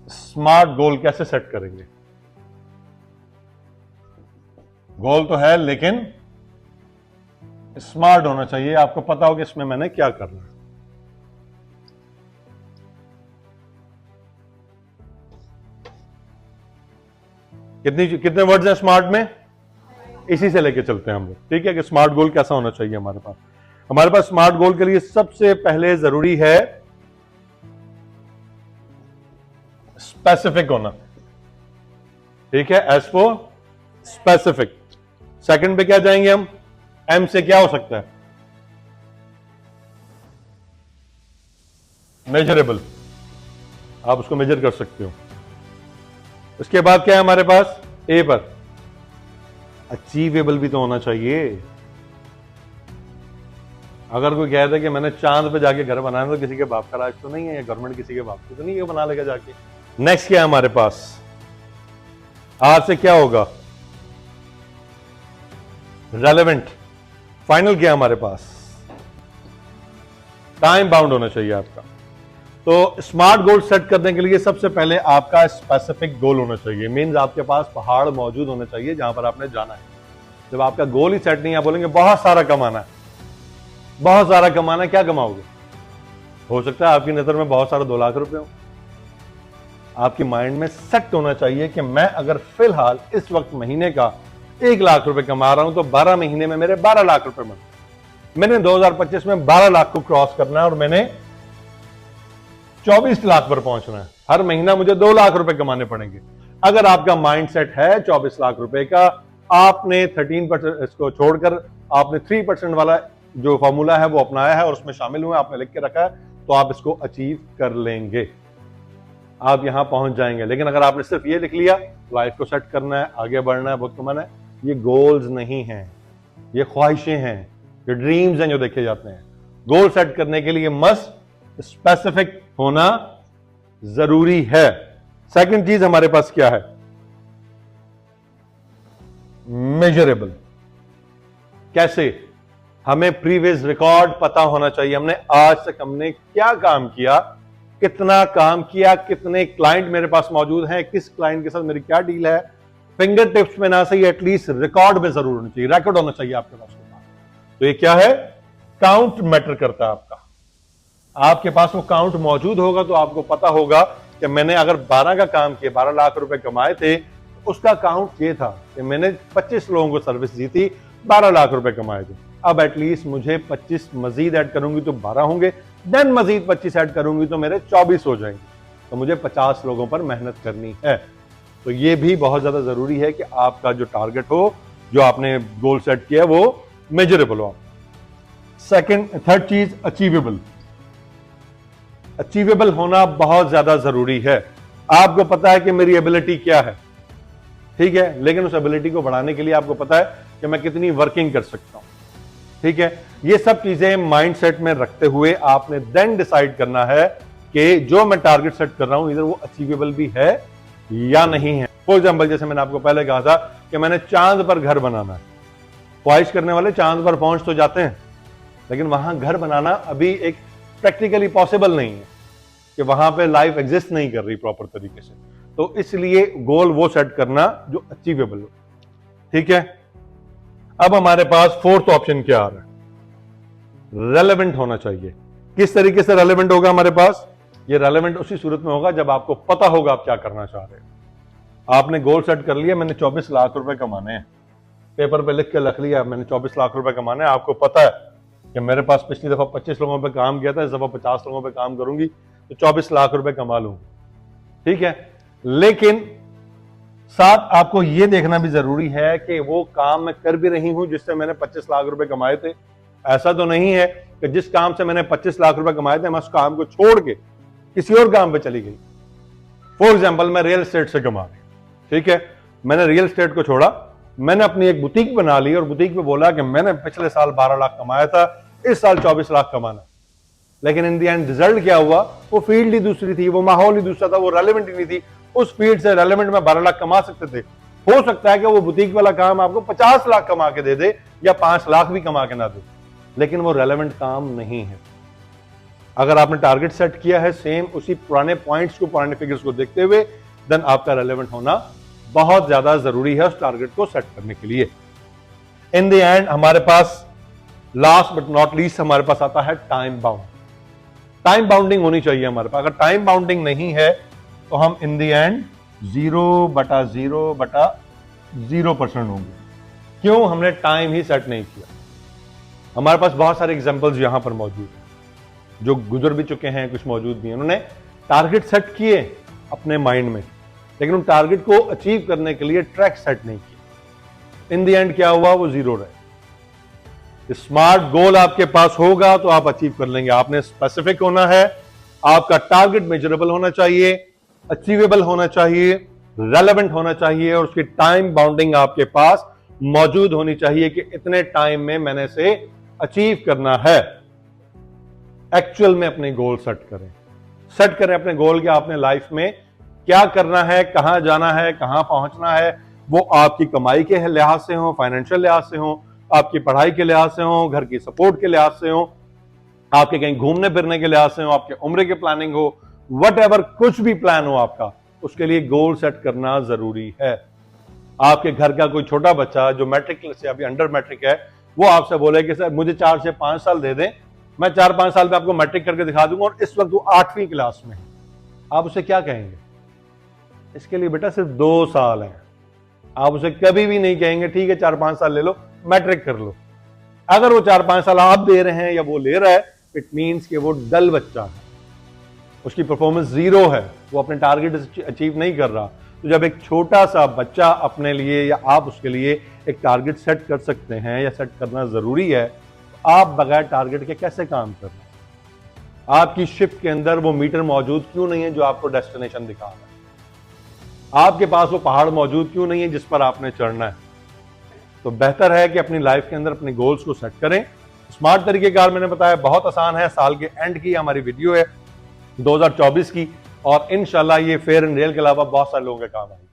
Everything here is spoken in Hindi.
स्मार्ट गोल कैसे सेट करेंगे? गोल तो है लेकिन स्मार्ट होना चाहिए, आपको पता हो कि इसमें मैंने क्या करना है। कितने वर्ड्स हैं स्मार्ट में? इसी से लेके चलते हैं हम लोग, ठीक है, कि स्मार्ट गोल कैसा होना चाहिए हमारे पास। हमारे पास स्मार्ट गोल के लिए सबसे पहले जरूरी है स्पेसिफिक होना, ठीक है, एस फॉर स्पेसिफिक। सेकंड पे क्या जाएंगे हम? एम से क्या हो सकता है? मेजरेबल, आप उसको मेजर कर सकते हो। उसके बाद क्या है हमारे पास? ए पर अचीवेबल भी तो होना चाहिए। अगर कोई कहता है कि मैंने चांद पे जाके घर बनाना, तो किसी के बाप का राज तो नहीं है, या गवर्नमेंट किसी के बाप की तो नहीं है बना लेगा जाके। नेक्स्ट क्या है हमारे पास? आर से क्या होगा? रेलेवेंट। फाइनल क्या है हमारे पास? टाइम बाउंड होना चाहिए आपका। तो स्मार्ट गोल सेट करने के लिए सबसे पहले आपका स्पेसिफिक गोल होना चाहिए। मींस आपके पास पहाड़ मौजूद होने चाहिए जहां पर आपने जाना है। जब आपका गोल ही सेट नहीं है, आप बोलेंगे बहुत सारा कमाना है, बहुत सारा कमाना है, क्या कमाओगे? हो सकता है आपकी नजर में बहुत सारा 2 लाख रुपए हो। आपके माइंड में सेट होना चाहिए कि मैं अगर फिलहाल इस वक्त महीने का 1 लाख रुपए कमा रहा हूं, तो 12 महीने में मेरे 12 लाख रुपए बन। मैंने 2025 में 12 लाख को क्रॉस करना है और मैंने 24 लाख पर पहुंचना है। हर महीना मुझे 2 लाख रुपए कमाने पड़ेंगे। अगर आपका माइंड सेट है 24 लाख रुपए का, आपने 13% इसको छोड़कर आपने 3% वाला जो फॉर्मूला है वो अपनाया है और उसमें शामिल हुए, आपने लिख के रखा है, तो आप इसको अचीव कर लेंगे, आप यहां पहुंच जाएंगे। लेकिन अगर आपने सिर्फ ये लिख लिया लाइफ को सेट करना है, आगे बढ़ना है, बहुत कमाना है, ये गोल्स नहीं हैं, ये ख्वाहिशें हैं, ये ड्रीम्स हैं जो देखे जाते हैं। गोल सेट करने के लिए मस्ट स्पेसिफिक होना जरूरी है। सेकंड चीज हमारे पास क्या है? मेजरेबल। कैसे? हमें प्रीवियस रिकॉर्ड पता होना चाहिए। हमने आज तक हमने क्या काम किया, कितना काम किया, कितने क्लाइंट मेरे पास मौजूद हैं, किस क्लाइंट के साथ मेरी क्या डील है। फिंगर टिप्स में ना सही, एटलीस्ट रिकॉर्ड में जरूर होना चाहिए, रिकॉर्ड होना चाहिए आपके पास। तो ये क्या है? काउंट मैटर करता है आपका। आपके पास वो काउंट मौजूद होगा तो आपको पता होगा कि मैंने अगर 12 का काम किया, 12 लाख रुपए कमाए थे, तो उसका काउंट ये था कि मैंने 25 लोगों को सर्विस दी थी, 12 लाख रुपए कमाए थे। अब एटलीस्ट मुझे 25 मजीद ऐड करूंगी तो 12 होंगे, देन मजीद 25 ऐड करूंगी तो मेरे 24 हो जाएंगे। तो मुझे 50 लोगों पर मेहनत करनी है। तो ये भी बहुत ज्यादा जरूरी है कि आपका जो टारगेट हो, जो आपने गोल सेट किया है, वो मेजरेबल हो। थर्ड चीज अचीवेबल। अचीवेबल होना बहुत ज्यादा जरूरी है। आपको पता है कि मेरी एबिलिटी क्या है, ठीक है, लेकिन उस एबिलिटी को बढ़ाने के लिए आपको पता है कि मैं कितनी वर्किंग कर सकता हूं, ठीक है। ये सब चीजें माइंडसेट में रखते हुए आपने देन डिसाइड करना है कि जो मैं टारगेट सेट कर रहा हूं इधर वो अचीवेबल भी है या नहीं है। फॉर एग्जाम्पल, जैसे मैंने आपको पहले कहा था कि मैंने चांद पर घर बनाना है। ख्वाहिश करने वाले चांद पर पहुंच तो जाते हैं, लेकिन वहां घर बनाना अभी एक प्रैक्टिकली पॉसिबल नहीं है कि वहां पे लाइफ एग्जिस्ट नहीं कर रही प्रॉपर तरीके से। तो इसलिए गोल वो सेट करना जो अचीवेबल हो, ठीक है। अब हमारे पास फोर्थ ऑप्शन क्या आ रहा है? रेलेवेंट होना चाहिए। किस तरीके से रेलेवेंट होगा हमारे पास? ये रेलेवेंट उसी सूरत में होगा जब आपको पता होगा आप क्या करना चाह रहे हैं। आपने गोल सेट कर लिया, मैंने 24 लाख रुपए कमाने हैं, पेपर पे लिख के रख लिया मैंने 24 लाख रुपए कमाने हैं। आपको पता है कि मेरे पास पिछली दफा 25 लोगों पे काम किया था, इस दफा 50 लोगों पे काम करूंगी तो 24 लाख रुपए कमा लूंगी, ठीक है। लेकिन साथ आपको यह देखना भी जरूरी है कि वो काम मैं कर भी रही हूं जिससे मैंने 25 लाख रुपए कमाए थे। ऐसा तो नहीं है कि जिस काम से मैंने 25 लाख रुपए कमाए थे मैं उस काम को छोड़ के किसी और काम पे चली गई। फॉर एग्जाम्पल, मैं रियल एस्टेट से कमा रही, ठीक है, मैंने रियल एस्टेट को छोड़ा, मैंने अपनी एक बुटीक बना ली और बुटीक पे बोला कि मैंने पिछले साल 12 लाख कमाया था, इस साल 24 लाख कमाना। लेकिन इन दी एंड रिजल्ट क्या हुआ? वो फील्ड ही दूसरी थी, वो माहौल ही दूसरा था, वो रेलेवेंट ही नहीं थी। उस फील्ड से रेलेवेंट में 12 लाख कमा सकते थे। हो सकता है कि वो बुटीक वाला काम आपको 50 लाख कमा के दे दे या 5 लाख भी कमा के ना दे, लेकिन वो रेलेवेंट काम नहीं है। अगर आपने टारगेट सेट किया है सेम उसी पुराने पॉइंट्स को, पुराने फिगर्स को देखते हुए, देन आपका रेलेवेंट होना बहुत ज्यादा जरूरी है उस टारगेट को सेट करने के लिए। इन द एंड हमारे पास लास्ट बट नॉट लीस्ट हमारे पास आता है टाइम बाउंड। टाइम बाउंडिंग होनी चाहिए हमारे पास। अगर टाइम बाउंडिंग नहीं है तो हम इन द एंड 0/0/0% होंगे। क्यों? हमने टाइम ही सेट नहीं किया। हमारे पास बहुत सारे एग्जांपल्स यहां पर मौजूद हैं, जो गुजर भी चुके हैं, कुछ मौजूद भी हैं। उन्होंने टारगेट सेट किए अपने माइंड में, लेकिन उन टारगेट को अचीव करने के लिए ट्रैक सेट नहीं किया। इन द एंड क्या हुआ? वो जीरो रहे। स्मार्ट गोल आपके पास होगा तो आप अचीव कर लेंगे। आपने स्पेसिफिक होना है, आपका टारगेट मेजरेबल होना चाहिए, अचीवेबल होना चाहिए, रेलेवेंट होना चाहिए, और उसकी टाइम बाउंडिंग आपके पास मौजूद होनी चाहिए कि इतने टाइम में मैंने से अचीव करना है। एक्चुअल में अपने गोल सेट करें अपने गोल के। आपने लाइफ में क्या करना है, कहां जाना है, कहां पहुंचना है, वो आपकी कमाई के लिहाज से हो, फाइनेंशियल लिहाज से हो, आपकी पढ़ाई के लिहाज से हो, घर की सपोर्ट के लिहाज से हो, आपके कहीं घूमने फिरने के लिहाज से हो, आपके उम्र की प्लानिंग हो, व्हाटएवर, कुछ भी प्लान हो आपका, उसके लिए गोल सेट करना जरूरी है। आपके घर का कोई छोटा बच्चा जो मैट्रिक से अभी अंडर मैट्रिक है, वो आपसे बोले कि सर मुझे 4 से 5 साल दे दें, मैं 4-5 साल में आपको मैट्रिक करके दिखा दूंगा, और इस वक्त वो 8वीं क्लास में है। आप उसे क्या कहेंगे? इसके लिए बेटा सिर्फ 2 साल है। आप उसे कभी भी नहीं कहेंगे ठीक है 4-5 साल ले लो, मैट्रिक कर लो। अगर वो 4-5 साल आप दे रहे हैं या वो ले रहा है, इट मीन्स कि वो डल बच्चा है, उसकी परफॉर्मेंस जीरो है, वो अपने टारगेट अचीव नहीं कर रहा। तो जब एक छोटा सा बच्चा अपने लिए या आप उसके लिए एक टारगेट सेट कर सकते हैं या सेट करना जरूरी है, तो आप बगैर टारगेट के कैसे काम कर रहे हैं? आपकी शिफ्ट के अंदर वो मीटर मौजूद क्यों नहीं है जो आपको डेस्टिनेशन दिखा रहा है? आपके पास वो पहाड़ मौजूद क्यों नहीं है जिस पर आपने चढ़ना है? तो बेहतर है कि अपनी लाइफ के अंदर अपने गोल्स को सेट करें। स्मार्ट तरीकेकार मैंने बताया बहुत आसान है। साल के एंड की हमारी वीडियो है 2024 की, और इंशाल्लाह ये फेयर एंड रियल के अलावा बहुत सारे लोगों के काम आएगी।